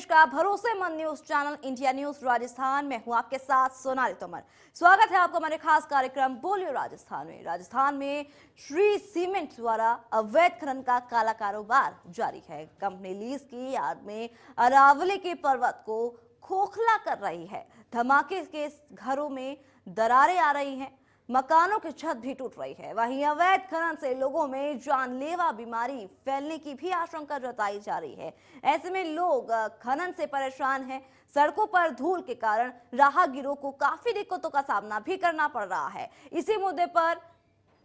प्रदेश का भरोसेमंद news channel India news Rajasthan में हूं आपके साथ सोनाली तोमर। स्वागत है आपको हमारे खास कार्यक्रम बोलियो राजस्थान में। राजस्थान में श्री सीमेंट द्वारा अवैध खनन का काला कारोबार जारी है। कंपनी लीज की याद में अरावली के पर्वत को खोखला कर रही है। धमाके के घरों में दरारें आ रही हैं, मकानों की छत भी टूट रही है। वहीं अवैध खनन से लोगों में जानलेवा बीमारी फैलने की भी आशंका जताई जा रही है। ऐसे में लोग खनन से परेशान हैं। सड़कों पर धूल के कारण राहगीरों को काफी दिक्कतों का सामना भी करना पड़ रहा है। इसी मुद्दे पर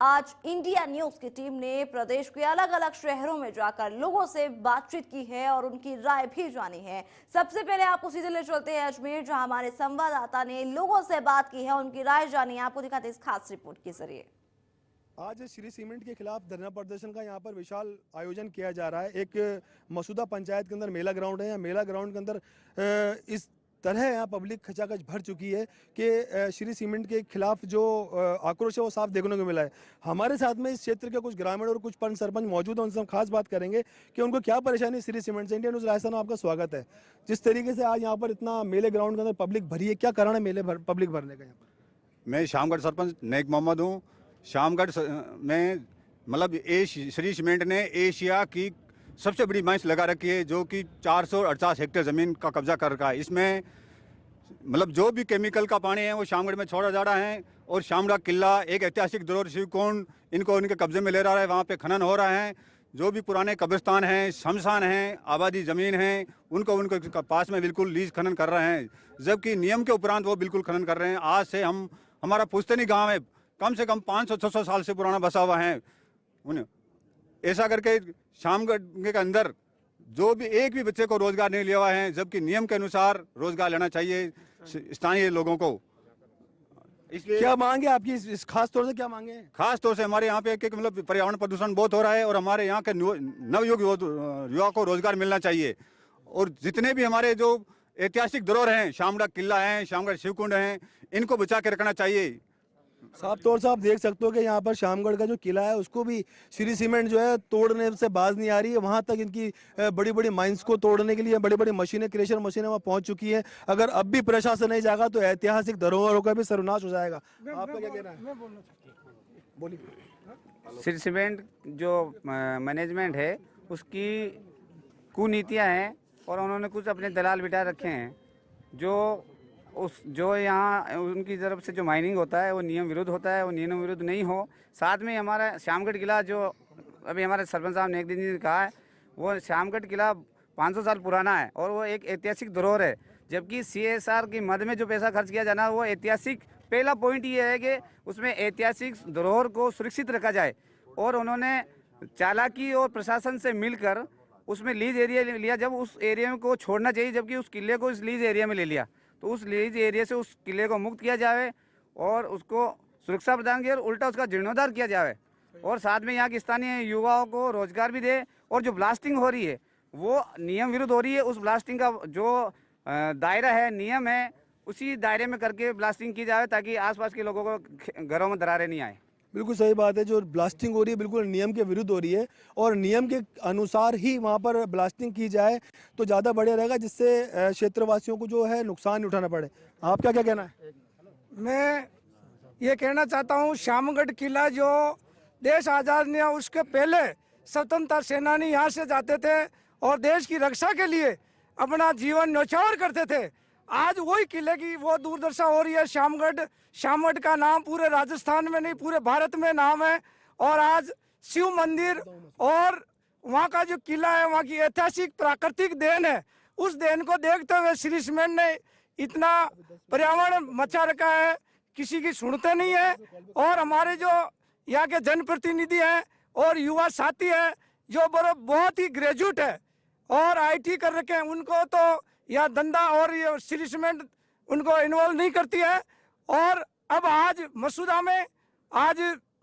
आज इंडिया न्यूज की टीम ने प्रदेश के अलग अलग शहरों में जाकर लोगों से बातचीत की है और उनकी राय भी जानी है। सबसे पहले आपको सीधे ले चलते हैं अजमेर, जहां हमारे संवाददाता ने लोगों से बात की है, उनकी राय जानी है। आपको दिखाते हैं इस खास रिपोर्ट के जरिए। आज श्री सीमेंट के खिलाफ धरना प्रदर्शन का यहाँ पर विशाल आयोजन किया जा रहा है। एक मसूदा पंचायत के अंदर मेला ग्राउंड है। यहाँ मेला ग्राउंड के अंदर इस तरह यहाँ पब्लिक खचाखच भर चुकी है कि श्री सीमेंट के खिलाफ जो आक्रोश है वो साफ देखने को मिला है। हमारे साथ में इस क्षेत्र के कुछ ग्रामीण और कुछ पंच सरपंच मौजूद हैं, उनसे हम खास बात करेंगे कि उनको क्या परेशानी श्री सीमेंट से। इंडिया न्यूज राजस्थान में आपका स्वागत है। जिस तरीके से आज यहाँ पर इतना मेले ग्राउंड के अंदर पब्लिक भरी है, क्या कारण है मेले पब्लिक भरने का? यहाँ पर मैं शामगढ़ सरपंच नेक मोहम्मद हूँ। शामगढ़ में मतलब श्री सीमेंट ने एशिया की सबसे बड़ी माइंस लगा रखी है, जो कि 448 हेक्टेयर ज़मीन का कब्जा कर रखा है। इसमें मतलब जो भी केमिकल का पानी है वो शामगढ़ में छोड़ा जा रहा है। और शामगढ़ किला एक ऐतिहासिक धरोहर शिवकुंड इनको उनके कब्जे में ले रहा है। वहाँ पे खनन हो रहा है। जो भी पुराने कब्रिस्तान हैं, शमशान हैं, आबादी ज़मीन हैं, उनको पास में बिल्कुल लीज खनन कर रहे हैं, जबकि नियम के उपरांत वो बिल्कुल खनन कर रहे हैं। आज से हमारा पुश्तैनी गाँव है, कम से कम 500-600 साल से पुराना बसा हुआ है। ऐसा करके शामगढ़ के अंदर जो भी एक भी बच्चे को रोजगार नहीं लिया हुआ है, जबकि नियम के अनुसार रोजगार लेना चाहिए स्थानीय लोगों को। इसलिए क्या मांगे आपकी इस खास तौर से क्या मांगे? खास तौर से हमारे यहाँ पे एक मतलब पर्यावरण प्रदूषण बहुत हो रहा है और हमारे यहाँ के नवयुग युवा को रोजगार मिलना चाहिए। और जितने भी हमारे जो ऐतिहासिक धरोहर हैं, शामगढ़ किला है, शामगढ़ शिवकुंड है, इनको बचा के रखना चाहिए। साफ तौर से आप देख सकते हो कि यहाँ पर शामगढ़ का जो किला है उसको भी श्री सीमेंट जो है तोड़ने से बाज नहीं आ रही है। वहाँ तक इनकी बड़ी बड़ी माइंस को तोड़ने के लिए बड़ी बड़ी मशीनें, क्रेशर मशीनें वहाँ पहुँच चुकी हैं। अगर अब भी प्रशासन नहीं जागा तो ऐतिहासिक धरोहरों का भी सर्वनाश हो जाएगा। आपका क्या कहना है? बोलिए। श्री सीमेंट जो मैनेजमेंट है उसकी कुनीतियाँ हैं और उन्होंने कुछ अपने दलाल बिठा रखे हैं जो यहाँ उनकी तरफ से जो माइनिंग होता है वो नियम विरुद्ध होता है, वो नियम विरुद्ध नहीं हो। साथ में हमारा शामगढ़ किला जो अभी हमारे सरपंच साहब नेक दिन जी ने कहा है, वो शामगढ़ किला 500 साल पुराना है और वो एक ऐतिहासिक धरोहर है। जबकि CSR की मद में जो पैसा खर्च किया जाना वो ऐतिहासिक पहला पॉइंट ये है कि उसमें ऐतिहासिक धरोहर को सुरक्षित रखा जाए। और उन्होंने चालाकी और प्रशासन से मिलकर उसमें लीज एरिया लिया, जब उस एरिया को छोड़ना चाहिए, जबकि उस किले को इस लीज एरिया में ले लिया। तो उस लीज एरिया से उस किले को मुक्त किया जाए और उसको सुरक्षा प्रदान की और उल्टा उसका जीर्णोद्धार किया जाए। और साथ में यहाँ के स्थानीय युवाओं को रोजगार भी दे। और जो ब्लास्टिंग हो रही है वो नियम विरुद्ध हो रही है। उस ब्लास्टिंग का जो दायरा है, नियम है, उसी दायरे में करके ब्लास्टिंग की जाए ताकि आसपास के लोगों को घरों में दरारें नहीं आए। बिल्कुल सही बात है। जो ब्लास्टिंग हो रही है बिल्कुल नियम के विरुद्ध हो रही है और नियम के अनुसार ही वहाँ पर ब्लास्टिंग की जाए तो ज़्यादा बढ़िया रहेगा, जिससे क्षेत्रवासियों को जो है नुकसान नहीं उठाना पड़े। आपका क्या कहना है? मैं ये कहना चाहता हूँ, शामगढ़ किला जो देश आज़ाद नहीं हुआ उसके पहले स्वतंत्रता सेनानी यहाँ से जाते थे और देश की रक्षा के लिए अपना जीवन न्यौछावर करते थे। आज वही किले की वो दुर्दशा हो रही है। शामगढ़ का नाम पूरे राजस्थान में नहीं पूरे भारत में नाम है। और आज शिव मंदिर और वहाँ का जो किला है, वहाँ की ऐतिहासिक प्राकृतिक देन है, उस देन को देखते हुए श्री सीमेंट ने इतना पर्यावरण मचा रखा है, किसी की सुनते नहीं है। और हमारे जो यहाँ के जनप्रतिनिधि हैं और युवा साथी हैं जो बहुत ही ग्रेजुएट है और IT कर रखे हैं, उनको तो या धंधा और ये श्री सीमेंट उनको इन्वॉल्व नहीं करती है। और अब आज मसूदा में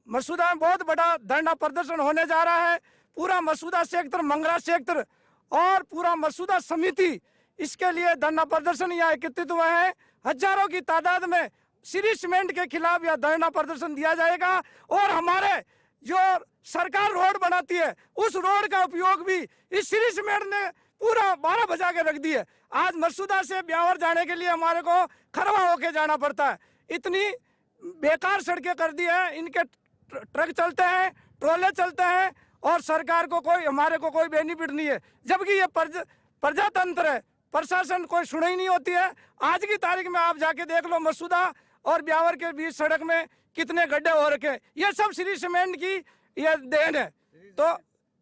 बहुत बड़ा धरना प्रदर्शन होने जा रहा है। पूरा मसूदा सेक्टर, मंगरा सेक्टर और पूरा मसूदा समिति इसके लिए धरना प्रदर्शन यहाँ एकत्रित हुए हैं। हजारों की तादाद में श्री सीमेंट के खिलाफ यह धरना प्रदर्शन दिया जाएगा। और हमारे जो सरकार रोड बनाती है उस रोड का उपयोग भी इस श्री सीमेंट ने पूरा 12 बजा के रख दिए। आज मसूदा से ब्यावर जाने के लिए हमारे को खरवा होके जाना पड़ता है। इतनी बेकार सड़कें कर दी है, इनके ट्रक चलते हैं, ट्रोले चलते हैं और सरकार को कोई, हमारे को कोई बेनिफिट नहीं है। जबकि ये प्रजातंत्र है, प्रशासन कोई सुनाई नहीं होती है। आज की तारीख में आप जाके देख लो मसूदा और ब्यावर के बीच सड़क में कितने गड्ढे हो रखे। ये सब श्री सीमेंट की ये देन है। तो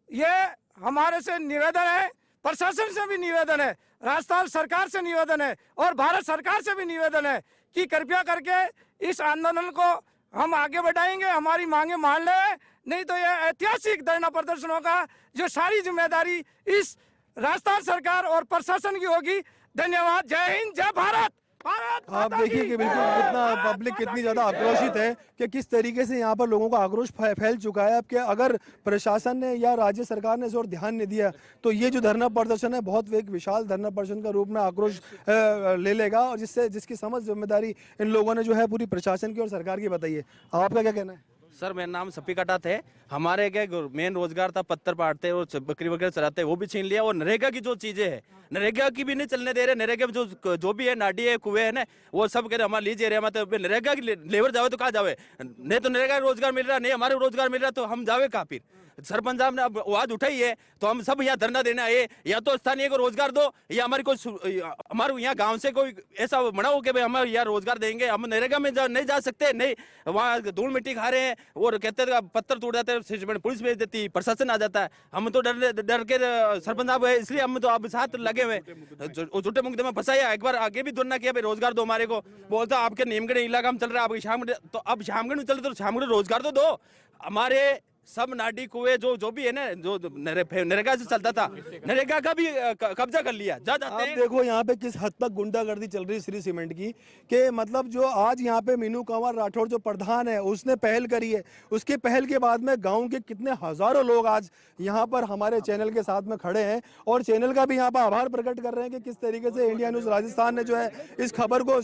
ये हमारे से निवेदन है, प्रशासन से भी निवेदन है, राजस्थान सरकार से निवेदन है और भारत सरकार से भी निवेदन है कि कृपया करके इस आंदोलन को हम आगे बढ़ाएंगे, हमारी मांगे मान ले, नहीं तो यह ऐतिहासिक धरना प्रदर्शन होगा जो सारी जिम्मेदारी इस राजस्थान सरकार और प्रशासन की होगी। धन्यवाद। जय हिंद, जय भारत। आप देखिए कि बिल्कुल कितना पब्लिक कितनी ज्यादा आक्रोशित है कि किस तरीके से यहाँ पर लोगों का आक्रोश फैल चुका है। अब कि अगर प्रशासन ने या राज्य सरकार ने इस ओर ध्यान नहीं दिया तो ये जो धरना प्रदर्शन है बहुत एक विशाल धरना प्रदर्शन का रूप में आक्रोश ले लेगा और जिसकी समझ जिम्मेदारी इन लोगों ने जो है पूरी प्रशासन की और सरकार की बताई है। आपका क्या कहना है? सर मेरा नाम सपी कटा थे। हमारे क्या मेन रोजगार था, पत्थर पाटते और बकरी वगैरह चराते, वो भी छीन लिया। और नरेगा की जो चीजें है, नरेगा की भी नहीं चलने दे रहे। नरेगा में जो भी है, नाडी है, कुएं है ना, वो सब कह रहे हमारे लीजिए रहे। मतलब नरेगा की लेबर जावे तो कहाँ जावे? नहीं तो नरेगा रोजगार मिल रहा, नहीं हमारे रोजगार मिल रहा, तो हम जावे कहाँ? फिर सरपंच साहब ने अब आवाज उठाई है तो हम सब यहाँ धरना देने आए। या तो स्थानीय को रोजगार दो, या हमारी कोई हमारे यहाँ गांव से कोई ऐसा बना हो कि भाई हमारे यहाँ रोजगार देंगे। हम नरेगा में नहीं जा सकते, नहीं वहाँ धूल मिट्टी खा रहे हैं और कहते हैं पत्थर टूट जाते हैं, पुलिस भेज देती, प्रशासन आ जाता है। हम तो डर के सरपंच साहब है, इसलिए हम तो अब साथ लगे हुए। झूठे मुकदमे में फंसाया, एक बार आगे भी दोनों किया, भाई रोजगार दो हमारे को। बोलता आपके नीमगढ़ इलाका में चल रहा है, आपके शामगढ़, तो अब शामगढ़ में चल, तो शामगढ़ रोजगार तो दो। हमारे सब नाडी कुएं जो भी है ना, जो नरेगा से चलता था, नरेगा का भी कब्जा कर लिया। आप देखो यहाँ पे किस हद तक गुंडागर्दी चल रही है श्री सीमेंट की, कि मतलब जो आज यहाँ पे मीनू कंवर राठौड़ जो प्रधान है उसने पहल करी है, उसके पहल के बाद में गांव के कितने हजारों लोग आज यहाँ पर हमारे चैनल के साथ में खड़े हैं और चैनल का भी यहाँ पर आभार प्रकट कर रहे हैं कि किस तरीके से इंडिया न्यूज राजस्थान ने जो है इस खबर को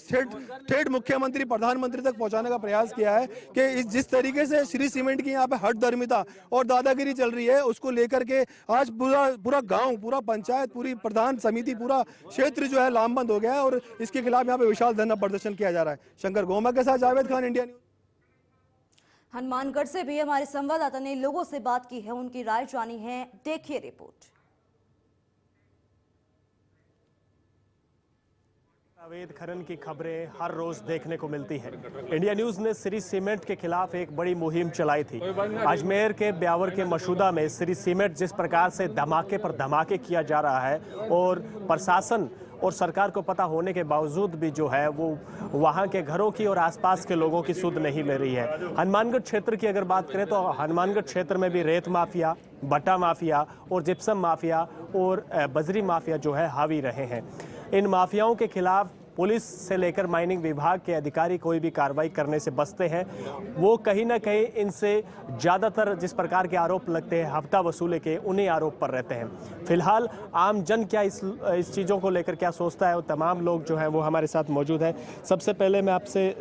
ठेठ मुख्यमंत्री प्रधानमंत्री तक पहुंचाने का प्रयास किया है कि जिस तरीके से श्री सीमेंट की यहाँ पे हट धर्मिता और दादागिरी चल रही है उसको लेकर के आज पूरा गांव, पूरा पंचायत, पूरी प्रधान समिति, पूरा क्षेत्र जो है लामबंद हो गया है और इसके खिलाफ यहाँ पे विशाल धरना प्रदर्शन किया जा रहा है। शंकर गोमा के साथ जावेद खान, इंडिया न्यूज। हनुमानगढ़ से भी हमारे संवाददाता ने लोगों से बात की है, उनकी राय जानी है। देखिए रिपोर्ट। अवैध खनन की खबरें हर रोज देखने को मिलती है। इंडिया न्यूज ने श्री सीमेंट के खिलाफ एक बड़ी मुहिम चलाई थी। अजमेर के ब्यावर के मसूदा में श्री सीमेंट जिस प्रकार से धमाके पर धमाके किया जा रहा है और प्रशासन और सरकार को पता होने के बावजूद भी जो है वो वहाँ के घरों की और आसपास के लोगों की सुध नहीं ले रही है। हनुमानगढ़ क्षेत्र की अगर बात करें तो हनुमानगढ़ क्षेत्र में भी रेत माफिया, बट्टा माफिया और जिप्सम माफिया और बजरी माफिया जो है हावी रहे हैं। इन माफियाओं के खिलाफ पुलिस से लेकर माइनिंग विभाग के अधिकारी कोई भी कार्रवाई करने से बचते हैं। वो कहीं ना कहीं इनसे ज़्यादातर जिस प्रकार के आरोप लगते हैं हफ्ता वसूले के, उन्हीं आरोप पर रहते हैं। फिलहाल आम जन क्या इस चीज़ों को लेकर क्या सोचता है, वो तमाम लोग जो हैं वो हमारे साथ मौजूद हैं। सबसे पहले मैं आपसे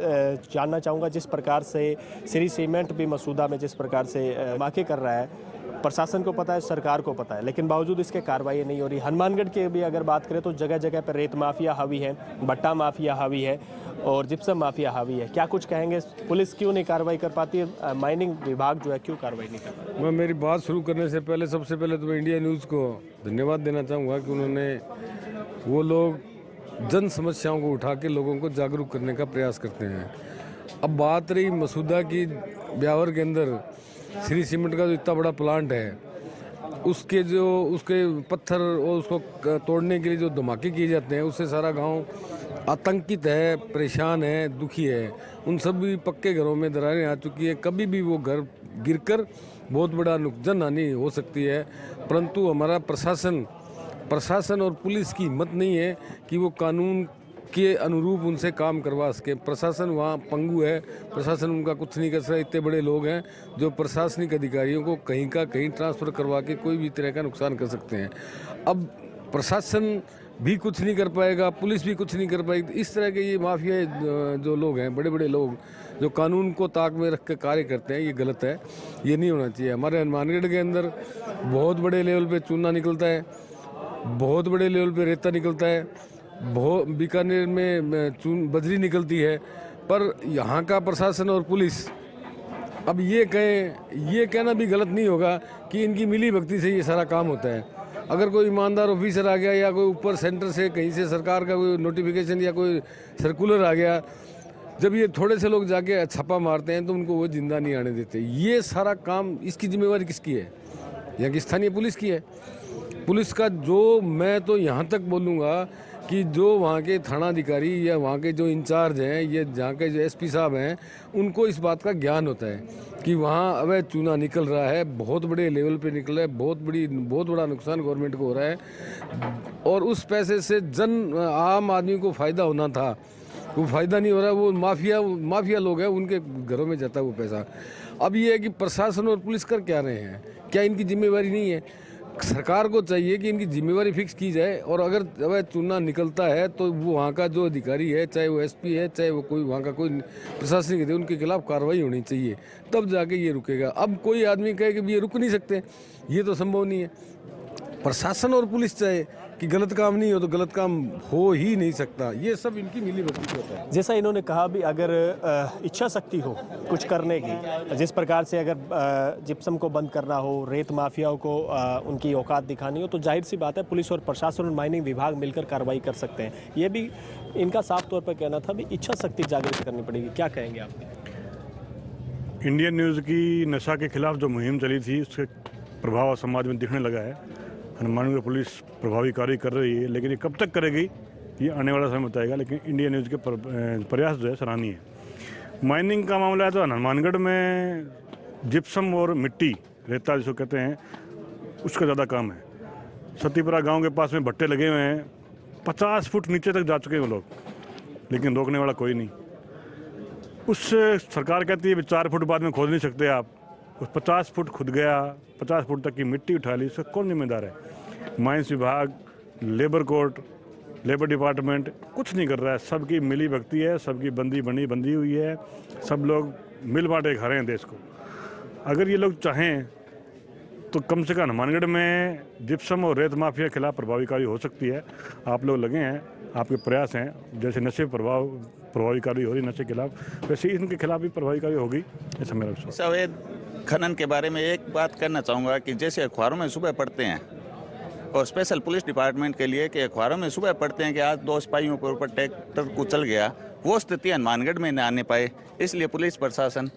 जानना चाहूँगा, जिस प्रकार से श्री सीमेंट भी मसूदा में जिस प्रकार से धमाके कर रहा है, प्रशासन को पता है, सरकार को पता है, लेकिन बावजूद इसके कार्रवाई नहीं हो रही। हनुमानगढ़ की भी अगर बात करें तो जगह जगह पर रेत माफिया हावी है, बट्टा माफिया हावी है और जिप्सम माफिया हावी है। क्या कुछ कहेंगे, पुलिस क्यों नहीं कार्रवाई कर पाती है, माइनिंग विभाग जो है क्यों कार्रवाई नहीं कर पाता? मैं मेरी बात शुरू करने से पहले सबसे पहले तो मैं इंडिया न्यूज़ को धन्यवाद देना चाहूँगा कि उन्होंने वो लोग जन समस्याओं को उठा के लोगों को जागरूक करने का प्रयास करते हैं। अब बात रही मसूदा की, ब्यावर के अंदर श्री सीमेंट का जो इतना बड़ा प्लांट है, उसके पत्थर और उसको तोड़ने के लिए जो धमाके किए जाते हैं, उससे सारा गांव आतंकित है, परेशान है, दुखी है। उन सभी पक्के घरों में दरारें आ चुकी हैं। कभी भी वो घर गिरकर बहुत बड़ा नुकसान हानि हो सकती है, परंतु हमारा प्रशासन और पुलिस की हिम्मत नहीं है कि वो कानून के अनुरूप उनसे काम करवा सके। प्रशासन वहाँ पंगु है, प्रशासन उनका कुछ नहीं कर सकता। इतने बड़े लोग हैं जो प्रशासनिक अधिकारियों को कहीं का कहीं ट्रांसफ़र करवा के कोई भी तरह का नुकसान कर सकते हैं। अब प्रशासन भी कुछ नहीं कर पाएगा, पुलिस भी कुछ नहीं कर पाएगी। इस तरह के ये माफिया जो लोग हैं, बड़े बड़े लोग जो कानून को ताक में रख कर कार्य करते हैं, ये गलत है, ये नहीं होना चाहिए। हमारे हनुमानगढ़ के अंदर बहुत बड़े लेवल पे चूना निकलता है बहुत बड़े लेवल पे रेता निकलता है, बहुत बीकानेर में चून बजरी निकलती है। पर यहाँ का प्रशासन और पुलिस, अब ये कहना भी गलत नहीं होगा कि इनकी मिली भगती से ये सारा काम होता है। अगर कोई ईमानदार ऑफिसर आ गया या कोई ऊपर सेंटर से कहीं से सरकार का कोई नोटिफिकेशन या कोई सर्कुलर आ गया, जब ये थोड़े से लोग जाके छापा मारते हैं तो उनको वो जिंदा नहीं आने देते। ये सारा काम, इसकी जिम्मेवारी किसकी है? यहाँ की स्थानीय पुलिस की है। पुलिस का जो, मैं तो यहाँ तक बोलूँगा कि जो वहाँ के थानाधिकारी या वहाँ के जो इंचार्ज हैं, ये जहाँ के जो एसपी साहब हैं, उनको इस बात का ज्ञान होता है कि वहाँ अवैध चूना निकल रहा है, बहुत बड़े लेवल पे निकल रहा है, बहुत बड़ा नुकसान गवर्नमेंट को हो रहा है। और उस पैसे से आम आदमी को फ़ायदा होना था, वो फ़ायदा नहीं हो रहा है। वो माफिया लोग हैं, उनके घरों में जाता है वो पैसा। अब ये है कि प्रशासन और पुलिस कर क्या रहे हैं? क्या इनकी जिम्मेवारी नहीं है? सरकार को चाहिए कि इनकी जिम्मेवारी फिक्स की जाए, और अगर अवैध चूना निकलता है तो वो वहाँ का जो अधिकारी है, चाहे वो एसपी है, चाहे वो कोई वहाँ का कोई प्रशासनिक है, उनके खिलाफ कार्रवाई होनी चाहिए, तब जाके ये रुकेगा। अब कोई आदमी कहे कि ये रुक नहीं सकते, ये तो संभव नहीं है। प्रशासन और पुलिस चाहे कि गलत काम नहीं हो तो गलत काम हो ही नहीं सकता। ये सब इनकी मिलीभगत से होता है। जैसा इन्होंने कहा भी, अगर इच्छा शक्ति हो कुछ करने की, जिस प्रकार से अगर जिप्सम को बंद करना हो, रेत माफियाओं को उनकी औकात दिखानी हो, तो जाहिर सी बात है पुलिस और प्रशासन और माइनिंग विभाग मिलकर कार्रवाई कर सकते हैं। ये भी इनका साफ तौर पर कहना था भी इच्छा शक्ति जागृत करनी पड़ेगी। क्या कहेंगे आप? इंडियन न्यूज़ की नशा के खिलाफ जो मुहिम चली थी, उसके प्रभाव समाज में दिखने लगा है। हनुमानगढ़ पुलिस प्रभावी कार्य कर रही है, लेकिन ये कब तक करेगी ये आने वाला समय बताएगा। लेकिन इंडियन न्यूज़ के प्रयास जो है सराहनीय है। माइनिंग का मामला है तो हनुमानगढ़ में जिप्सम और मिट्टी, रेता जिसको कहते हैं, उसका ज़्यादा काम है। सतीपुरा गांव के पास में भट्टे लगे हुए हैं, 50 फुट नीचे तक जा चुके हैं वो लोग, लेकिन रोकने वाला कोई नहीं। उस सरकार कहती है 4 फुट बाद में खोद नहीं सकते आप, उस 50 फुट खुद गया, 50 फुट तक की मिट्टी उठा ली, इसका कौन जिम्मेदार है? माइंस विभाग, लेबर कोर्ट, लेबर डिपार्टमेंट कुछ नहीं कर रहा है। सबकी मिली भगती है, सबकी बंदी हुई है, सब लोग मिल बांटे खा रहे हैं देश को। अगर ये लोग चाहें तो कम से कम हनुमानगढ़ में जिप्सम और रेत माफिया के खिलाफ प्रभावी कार्रवाई हो सकती है। आप लोग लगे हैं, आपके प्रयास हैं, जैसे नशे प्रभावी कार्रवाई हो रही नशे के खिलाफ, वैसे इनके खिलाफ भी प्रभावी कार्रवाई होगी, ऐसा मेरा विश्वास। अवैध खनन के बारे में एक बात कहना चाहूँगा कि जैसे अखबारों में सुबह पढ़ते हैं, और स्पेशल पुलिस डिपार्टमेंट के लिए कि अखबारों में सुबह पढ़ते हैं कि आज 2 सिपाहियों के ऊपर ट्रैक्टर कुचल गया, वो स्थिति हनुमानगढ़ में न आने पाए, इसलिए पुलिस प्रशासन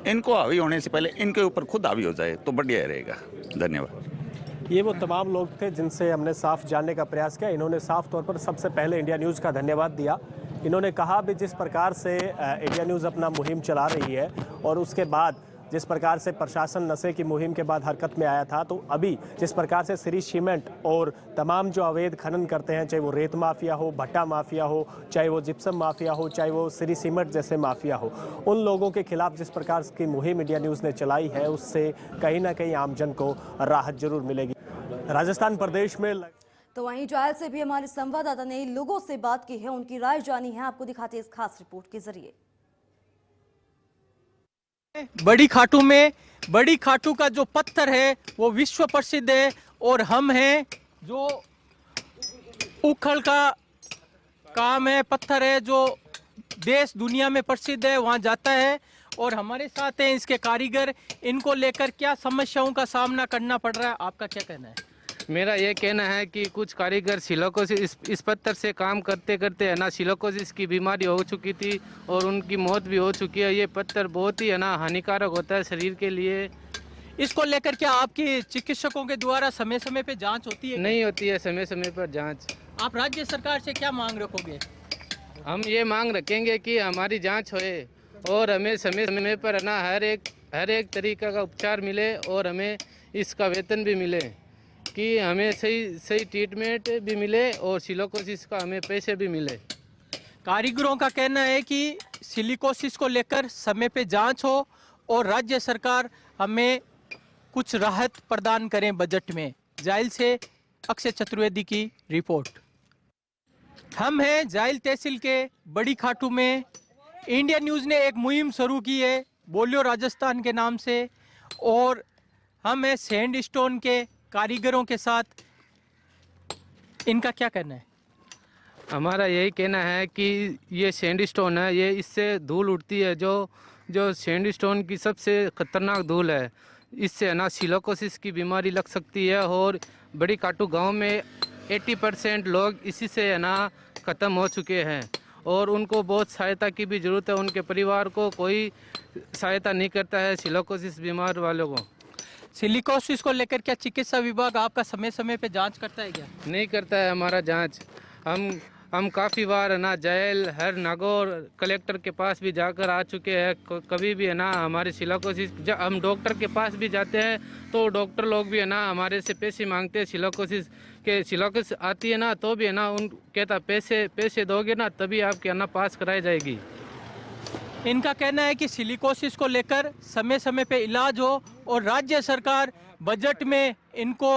इनको हावी होने से पहले इनके ऊपर खुद हावी हो जाए तो बढ़िया रहेगा। धन्यवाद। ये वो तमाम लोग थे जिनसे हमने साफ जानने का प्रयास किया। इन्होंने साफ तौर पर सबसे पहले इंडिया न्यूज़ का धन्यवाद दिया। इन्होंने कहा भी जिस प्रकार से इंडिया न्यूज़ अपना मुहिम चला रही है, और उसके बाद जिस प्रकार से प्रशासन नशे की मुहिम के बाद हरकत में आया था, तो अभी जिस प्रकार से श्री सीमेंट और तमाम जो अवैध खनन करते हैं, चाहे वो रेत माफिया हो, भट्टा माफिया हो, चाहे वो जिप्सम माफिया हो, चाहे वो श्री सीमेंट जैसे माफिया हो, उन लोगों के खिलाफ जिस प्रकार की मुहिम इंडिया न्यूज़ ने चलाई है, उससे कहीं ना कहीं आमजन को राहत जरूर मिलेगी। राजस्थान प्रदेश में तो वहीं जायल से भी हमारे संवाददाता ने लोगों से बात की है, उनकी राय जानी है, आपको दिखाते हैं इस खास रिपोर्ट के जरिए। बड़ी खाटू का जो पत्थर है वो विश्व प्रसिद्ध है, और हम हैं जो उखल का काम है, पत्थर है जो देश दुनिया में प्रसिद्ध है, वहाँ जाता है। और हमारे साथ हैं इसके कारीगर, इनको लेकर क्या समस्याओं का सामना करना पड़ रहा है, आपका क्या कहना है? मेरा ये कहना है कि कुछ कारीगर सिलिकोसिस इस पत्थर से काम करते करते है ना, सिलिकोसिस की बीमारी हो चुकी थी और उनकी मौत भी हो चुकी है। ये पत्थर बहुत ही है ना हानिकारक होता है शरीर के लिए। इसको लेकर क्या आपके चिकित्सकों के द्वारा समय समय पे जांच होती है? नहीं होती है समय समय पर जांच। आप राज्य सरकार से क्या मांग रखोगे? हम ये मांग रखेंगे कि हमारी जांच होए और हमें समय समय पर ना हर एक तरीका का उपचार मिले, और हमें इसका वेतन भी मिले, कि हमें सही ट्रीटमेंट भी मिले और सिलिकोसिस का हमें पैसे भी मिले। कारीगरों का कहना है कि सिलिकोसिस को लेकर समय पे जांच हो और राज्य सरकार हमें कुछ राहत प्रदान करें बजट में। जायल से अक्षय चतुर्वेदी की रिपोर्ट। हम हैं जायल तहसील के बड़ी खाटू में। इंडिया न्यूज़ ने एक मुहिम शुरू की है बोलियो राजस्थान के नाम से, और हम हैं सैंड स्टोन के कारीगरों के साथ। इनका क्या कहना है? हमारा यही कहना है कि ये सैंड स्टोन है, ये इससे धूल उड़ती है, जो सैंड स्टोन की सबसे खतरनाक धूल है। इससे है ना सिलिकोसिस की बीमारी लग सकती है और बड़ी काटू गांव में 80% लोग इसी से है ना ख़त्म हो चुके हैं और उनको बहुत सहायता की भी ज़रूरत है। उनके परिवार को कोई सहायता नहीं करता है सिलिकोसिस बीमार वालों को। सिलिकोसिस को लेकर क्या चिकित्सा विभाग आपका समय समय पे जांच करता है क्या? नहीं करता है हमारा जांच। हम काफ़ी बार है ना जेल हर नागौर कलेक्टर के पास भी जाकर आ चुके हैं। कभी भी है ना हमारे सिलिकोसिस, जब हम डॉक्टर के पास भी जाते हैं तो डॉक्टर लोग भी है ना हमारे से पैसे मांगते हैं। सिलिकोसिस आती है ना तो भी है ना उन कहता पैसे दोगे ना तभी आपके है ना पास कराई जाएगी। इनका कहना है कि सिलिकोसिस को लेकर समय समय पे इलाज हो और राज्य सरकार बजट में इनको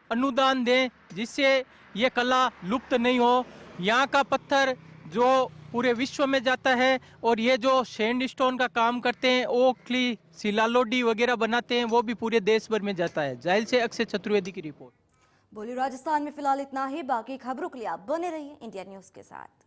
अनुदान दें जिससे ये कला लुप्त नहीं हो। यहाँ का पत्थर जो पूरे विश्व में जाता है और ये जो सैंड स्टोन का काम करते हैं, ओखली, सिलालोडी वगैरह बनाते हैं, वो भी पूरे देश भर में जाता है। जाइल से अक्षय चतुर्वेदी की रिपोर्ट। बोलिए राजस्थान में फिलहाल इतना ही। बाकी खबरों के लिए आप बने रहिए इंडिया न्यूज के साथ।